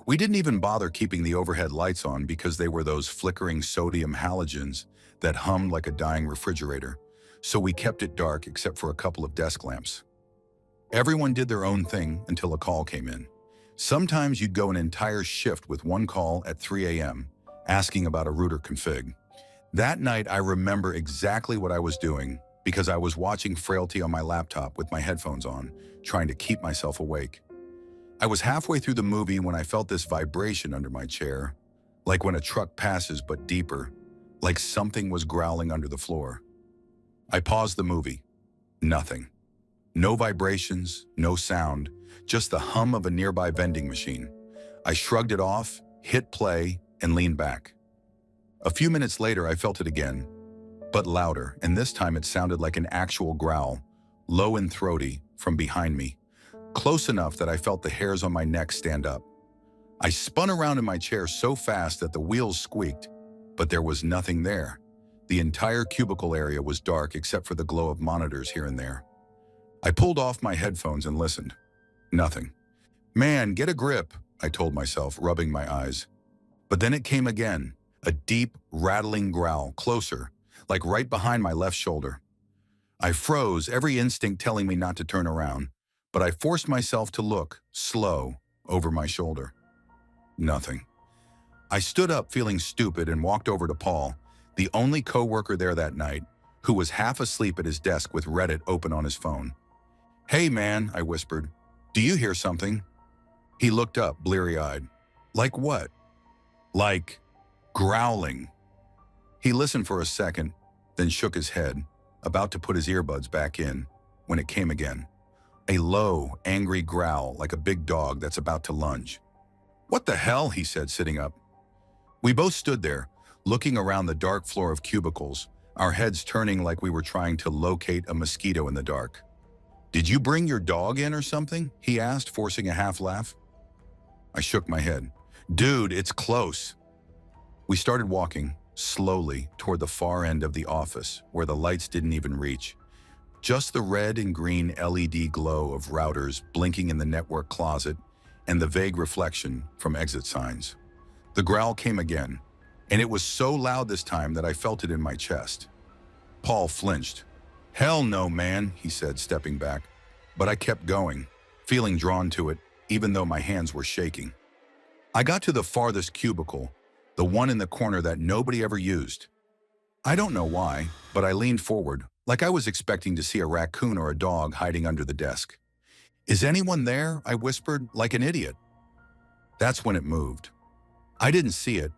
We didn't even bother keeping the overhead lights on because they were those flickering sodium halogens that hummed like a dying refrigerator, so we kept it dark except for a couple of desk lamps. Everyone did their own thing until a call came in. Sometimes you'd go an entire shift with one call at 3 a.m., asking about a router config. That night, I remember exactly what I was doing because I was watching Frailty on my laptop with my headphones on, trying to keep myself awake. I was halfway through the movie when I felt this vibration under my chair, like when a truck passes but deeper, like something was growling under the floor. I paused the movie. Nothing. No vibrations, no sound, just the hum of a nearby vending machine. I shrugged it off, hit play, and leaned back. A few minutes later, I felt it again, but louder, and this time it sounded like an actual growl, low and throaty, from behind me, close enough that I felt the hairs on my neck stand up. I spun around in my chair so fast that the wheels squeaked, but there was nothing there. The entire cubicle area was dark except for the glow of monitors here and there. I pulled off my headphones and listened. Nothing. "Man, get a grip," I told myself, rubbing my eyes. But then it came again, a deep, rattling growl, closer, like right behind my left shoulder. I froze, every instinct telling me not to turn around, but I forced myself to look, slow, over my shoulder. Nothing. I stood up feeling stupid and walked over to Paul, the only coworker there that night, who was half asleep at his desk with Reddit open on his phone. "Hey man," I whispered, "do you hear something?" He looked up, bleary-eyed. "Like what?" "Like growling." He listened for a second, then shook his head, about to put his earbuds back in, when it came again. A low, angry growl like a big dog that's about to lunge. "What the hell?" he said, sitting up. We both stood there, looking around the dark floor of cubicles, our heads turning like we were trying to locate a mosquito in the dark. "Did you bring your dog in or something?" he asked, forcing a half laugh. I shook my head. "Dude, it's close." We started walking, slowly, toward the far end of the office, where the lights didn't even reach. Just the red and green LED glow of routers blinking in the network closet and the vague reflection from exit signs. The growl came again, and it was so loud this time that I felt it in my chest. Paul flinched. "Hell no, man," he said, stepping back. But I kept going, feeling drawn to it, even though my hands were shaking. I got to the farthest cubicle, the one in the corner that nobody ever used. I don't know why, but I leaned forward, like I was expecting to see a raccoon or a dog hiding under the desk. "Is anyone there?" I whispered, like an idiot. That's when it moved. I didn't see it,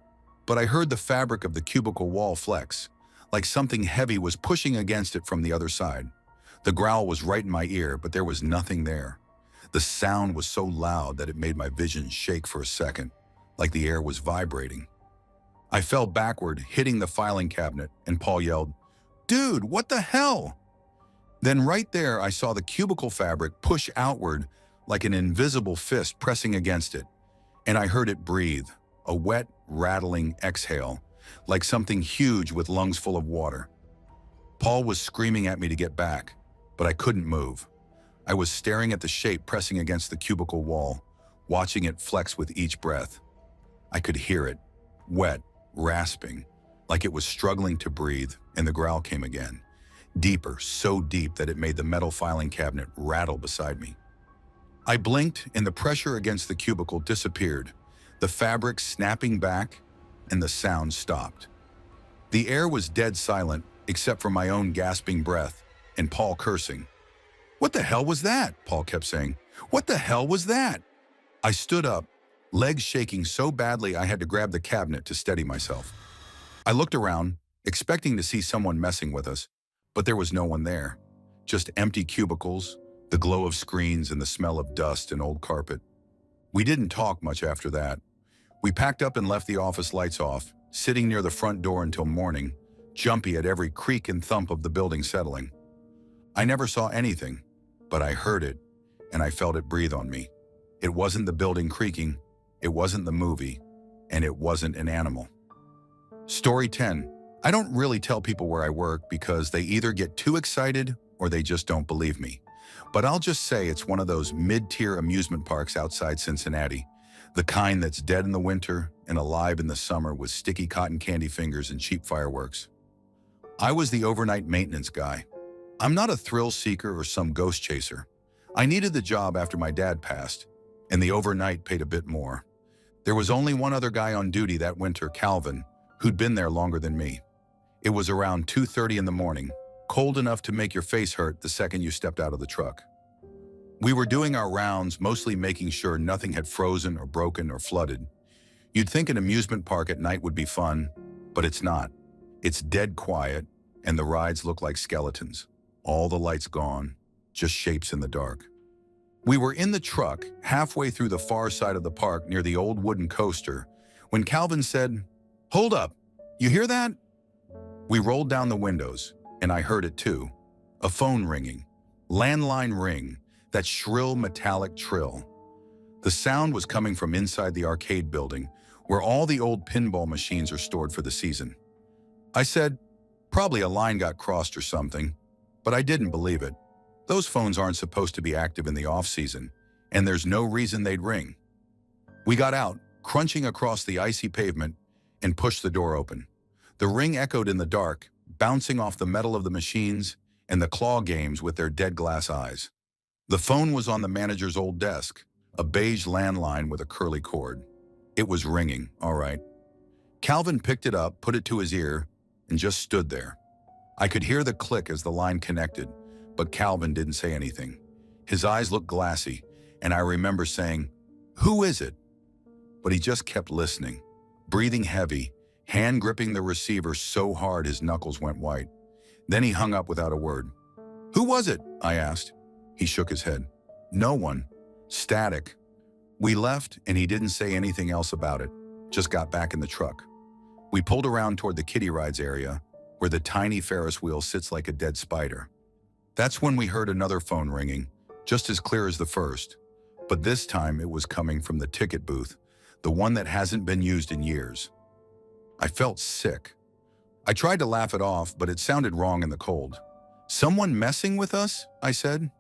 but I heard the fabric of the cubicle wall flex, like something heavy was pushing against it from the other side. The growl was right in my ear, but there was nothing there. The sound was so loud that it made my vision shake for a second, like the air was vibrating. I fell backward, hitting the filing cabinet, and Paul yelled, "Dude, what the hell?" Then right there, I saw the cubicle fabric push outward like an invisible fist pressing against it, and I heard it breathe, a wet, rattling exhale, like something huge with lungs full of water. Paul was screaming at me to get back, but I couldn't move. I was staring at the shape pressing against the cubicle wall, watching it flex with each breath. I could hear it, wet, rasping, like it was struggling to breathe, and the growl came again. Deeper, so deep that it made the metal filing cabinet rattle beside me. I blinked, and the pressure against the cubicle disappeared, the fabric snapping back, and the sound stopped. The air was dead silent, except for my own gasping breath and Paul cursing. "What the hell was that?" Paul kept saying. "What the hell was that?" I stood up, legs shaking so badly I had to grab the cabinet to steady myself. I looked around, expecting to see someone messing with us, but there was no one there. Just empty cubicles, the glow of screens, and the smell of dust and old carpet. We didn't talk much after that. We packed up and left the office lights off, sitting near the front door until morning, jumpy at every creak and thump of the building settling. I never saw anything, but I heard it, and I felt it breathe on me. It wasn't the building creaking, it wasn't the movie, and it wasn't an animal. Story 10. I don't really tell people where I work because they either get too excited or they just don't believe me. But I'll just say it's one of those mid-tier amusement parks outside Cincinnati, the kind that's dead in the winter and alive in the summer with sticky cotton candy fingers and cheap fireworks. I was the overnight maintenance guy. I'm not a thrill seeker or some ghost chaser. I needed the job after my dad passed, and the overnight paid a bit more. There was only one other guy on duty that winter, Calvin, who'd been there longer than me. It was around 2:30 in the morning, cold enough to make your face hurt the second you stepped out of the truck. We were doing our rounds, mostly making sure nothing had frozen or broken or flooded. You'd think an amusement park at night would be fun, but it's not. It's dead quiet, and the rides look like skeletons. All the lights gone, just shapes in the dark. We were in the truck, halfway through the far side of the park near the old wooden coaster, when Calvin said, "Hold up, you hear that?" We rolled down the windows, and I heard it too. A phone ringing. Landline ring, that shrill metallic trill. The sound was coming from inside the arcade building, where all the old pinball machines are stored for the season. I said, "Probably a line got crossed or something," but I didn't believe it. Those phones aren't supposed to be active in the off-season, and there's no reason they'd ring. We got out, crunching across the icy pavement, and pushed the door open. The ring echoed in the dark, bouncing off the metal of the machines and the claw games with their dead glass eyes. The phone was on the manager's old desk, a beige landline with a curly cord. It was ringing, all right. Calvin picked it up, put it to his ear, and just stood there. I could hear the click as the line connected, but Calvin didn't say anything. His eyes looked glassy, and I remember saying, "Who is it?" But he just kept listening, breathing heavy, hand gripping the receiver so hard his knuckles went white. Then he hung up without a word. "Who was it?" I asked. He shook his head. "No one. Static." We left, and he didn't say anything else about it, just got back in the truck. We pulled around toward the kiddie rides area, where the tiny Ferris wheel sits like a dead spider. That's when we heard another phone ringing, just as clear as the first. But this time it was coming from the ticket booth, the one that hasn't been used in years. I felt sick. I tried to laugh it off, but it sounded wrong in the cold. "Someone messing with us?" I said.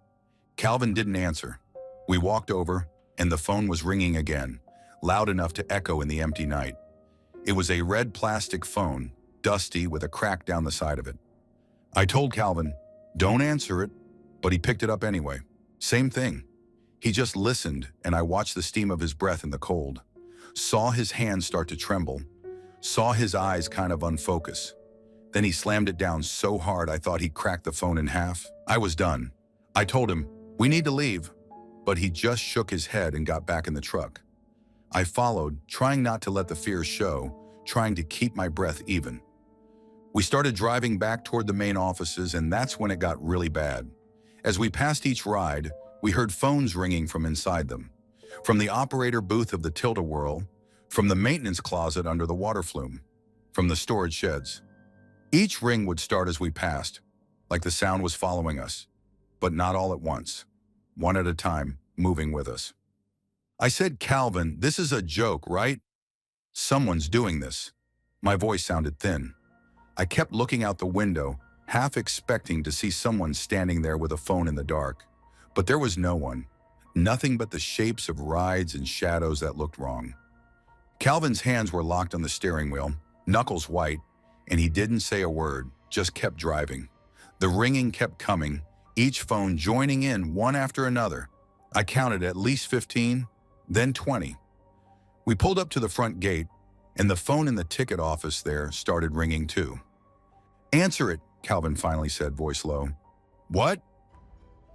Calvin didn't answer. We walked over, and the phone was ringing again, loud enough to echo in the empty night. It was a red plastic phone, dusty with a crack down the side of it. I told Calvin, "Don't answer it," but he picked it up anyway. Same thing. He just listened, and I watched the steam of his breath in the cold. Saw his hands start to tremble. Saw his eyes kind of unfocus. Then he slammed it down so hard I thought he'd cracked the phone in half. I was done. I told him, "We need to leave," but he just shook his head and got back in the truck. I followed, trying not to let the fears show, trying to keep my breath even. We started driving back toward the main offices, and that's when it got really bad. As we passed each ride, we heard phones ringing from inside them. From the operator booth of the tilt-a-whirl, from the maintenance closet under the water flume, from the storage sheds. Each ring would start as we passed, like the sound was following us, but not all at once, one at a time, moving with us. I said, "Calvin, this is a joke, right? Someone's doing this." My voice sounded thin. I kept looking out the window, half expecting to see someone standing there with a phone in the dark. But there was no one. Nothing but the shapes of rides and shadows that looked wrong. Calvin's hands were locked on the steering wheel, knuckles white, and he didn't say a word, just kept driving. The ringing kept coming, each phone joining in one after another. I counted at least 15, then 20. We pulled up to the front gate, and the phone in the ticket office there started ringing too. "Answer it," Calvin finally said, voice low. "What?"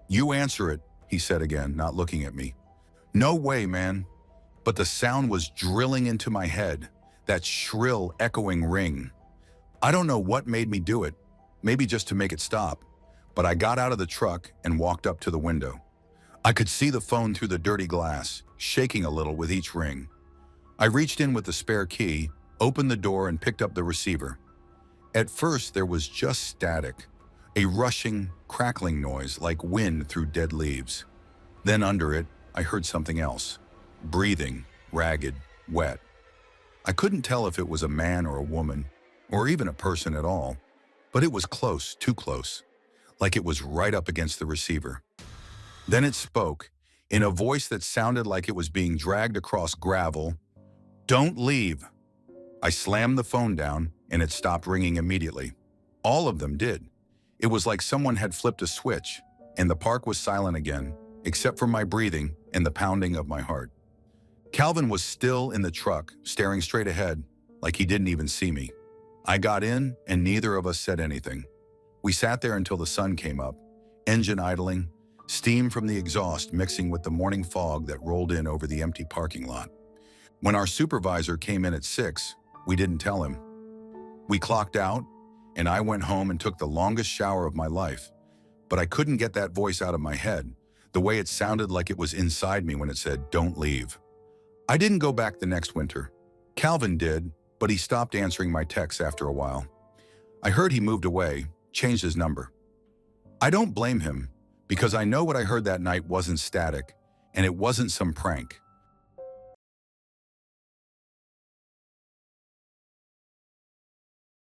"You answer it," he said again, not looking at me. "No way, man." But the sound was drilling into my head, that shrill, echoing ring. I don't know what made me do it, maybe just to make it stop, but I got out of the truck and walked up to the window. I could see the phone through the dirty glass, shaking a little with each ring. I reached in with the spare key, opened the door, and picked up the receiver. At first, there was just static, a rushing, crackling noise like wind through dead leaves. Then under it, I heard something else. Breathing, ragged, wet. I couldn't tell if it was a man or a woman, or even a person at all, but it was close, too close, like it was right up against the receiver. Then it spoke, in a voice that sounded like it was being dragged across gravel. "Don't leave." I slammed the phone down, and it stopped ringing immediately. All of them did. It was like someone had flipped a switch, and the park was silent again, except for my breathing and the pounding of my heart. Calvin was still in the truck, staring straight ahead, like he didn't even see me. I got in, and neither of us said anything. We sat there until the sun came up, engine idling, steam from the exhaust mixing with the morning fog that rolled in over the empty parking lot. When our supervisor came in at 6, we didn't tell him. We clocked out, and I went home and took the longest shower of my life. But I couldn't get that voice out of my head, the way it sounded like it was inside me when it said, "Don't leave." I didn't go back the next winter. Calvin did, but he stopped answering my texts after a while. I heard he moved away, changed his number. I don't blame him, because I know what I heard that night wasn't static, and it wasn't some prank.